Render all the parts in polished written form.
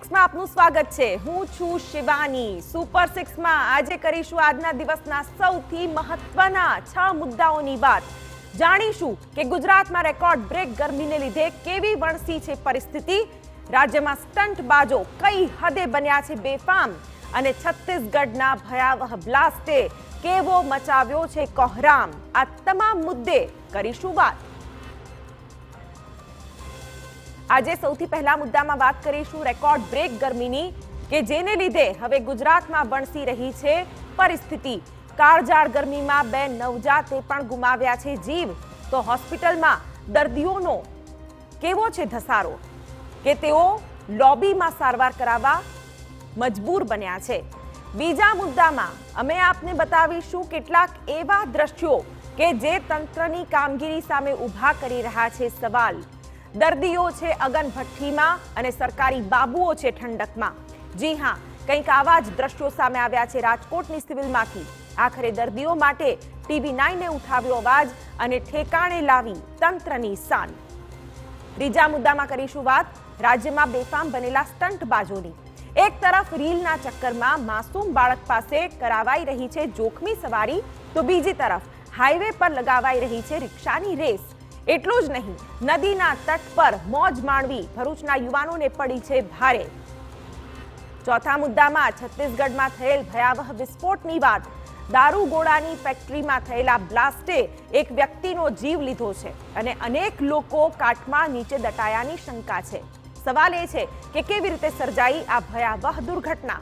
6 આપનું સ્વાગત છે। હું છું શિવાની। સુપર 6 માં આજે કરીશું આજના દિવસના સૌથી મહત્વના 6 મુદ્દાઓની વાત। જાણીશું કે ગુજરાતમાં રેકોર્ડ બ્રેક ગરમીને લીધે કેવી વણસી છે પરિસ્થિતિ, રાજ્યમાં સ્ટંટબાજો કઈ હદે બન્યા છે બેફામ અને છત્તીસગઢના ભયાવહ બ્લાસ્ટે કેવો મચાવ્યો છે કોહરામ। આ તમામ મુદ્દે કરીશું વાત। આજે સૌથી પહેલા મુદ્દામાં વાત કરીશું રેકોર્ડ બ્રેક ગરમીની કે જેને લીધે હવે ગુજરાતમાં વણસી રહી છે પરિસ્થિતિ। કાળઝાળ ગરમીમાં 2 નવજાતે પણ ગુમાવ્યા છે જીવ, તો હોસ્પિટલમાં દર્દીઓનો કેવો છે ધસારો કે તેઓ લોબીમાં સારવાર કરાવવા મજબૂર બન્યા છે। બીજા મુદ્દામાં અમે આપને બતાવીશું કેટલાક એવા દ્રશ્યો કે જે તંત્રની કામગીરી સામે ઊભા કરી રહ્યા છે સવાલ। દર્દીઓ છે અગન ભઠ્ઠીમાં અને સરકારી બાબુઓ છે ઠંડકમાં। જી હા, કંઈક આવા જ દ્રશ્યો સામે આવ્યા છે રાજકોટની સિવિલમાંથી। આખરે દર્દીઓ માટે TV9એ ઉઠાવ્યો અવાજ અને ઠેકાણે લાવી તંત્રની શાન। ત્રીજા મુદ્દામાં કરીશું વાત રાજ્યમાં બેફામ બનેલા સ્ટંટબાજોની। એક તરફ રીલના ચક્કરમાં માસૂમ બાળક પાસે કરાવાઈ રહી છે જોખમી સવારી, તો બીજી તરફ હાઈવે પર લગાવાઈ રહી છે રિક્ષાની રેસ। એટલું જ નહીં, નદીના તટ પર મોજ માણવી ભરૂચના યુવાનોને પડી છે ભારે। ચોથા મુદ્દામાં છત્તીસગઢમાં થયેલ ભયાવહ વિસ્ફોટની વાત। દારૂગોળાની ફેક્ટરીમાં થયેલા બ્લાસ્ટે એક વ્યક્તિનો જીવ લીધો છે અને અનેક લોકો કાટમાળ નીચે દટાયાની શંકા છે। સવાલ એ છે કે કેવી રીતે સર્જાઈ આ ભયાવહ દુર્ઘટના।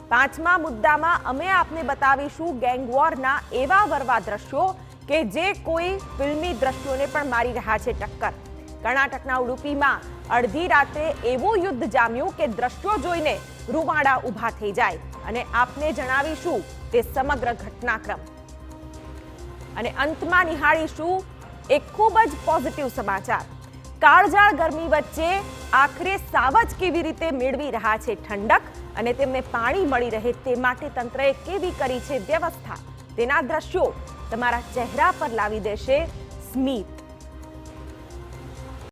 પાંચમા મુદ્દામાં અમે આપને બતાવીશું ગેંગવોરના એવા વરવા દ્રશ્યો કે જે કોઈ ફિલ્મી દ્રશ્યોને પણ મારી રહ્યા છે ટક્કર। કર્ણાટકના ઉડુપીમાં અડધી રાત્રે એવું યુદ્ધ જામ્યું કે દ્રશ્યો જોઈને રૂવાડા ઊભા થઈ જાય અને આપને જણાવીશું તે સમગ્ર ઘટનાક્રમ। અને અંતમાં નિહાળીશું એક ખૂબ જ પોઝિટિવ સમાચાર। કાળઝાળ ગરમી વચ્ચે આખરે સાવજ કેવી રીતે મેળવી રહ્યા છે ઠંડક અને તેમને પાણી મળી રહે તે માટે તંત્રએ કેવી કરી છે વ્યવસ્થા, તેના દ્રશ્યો તમારા ચહેરા પર લાવી દેશે સ્મિત।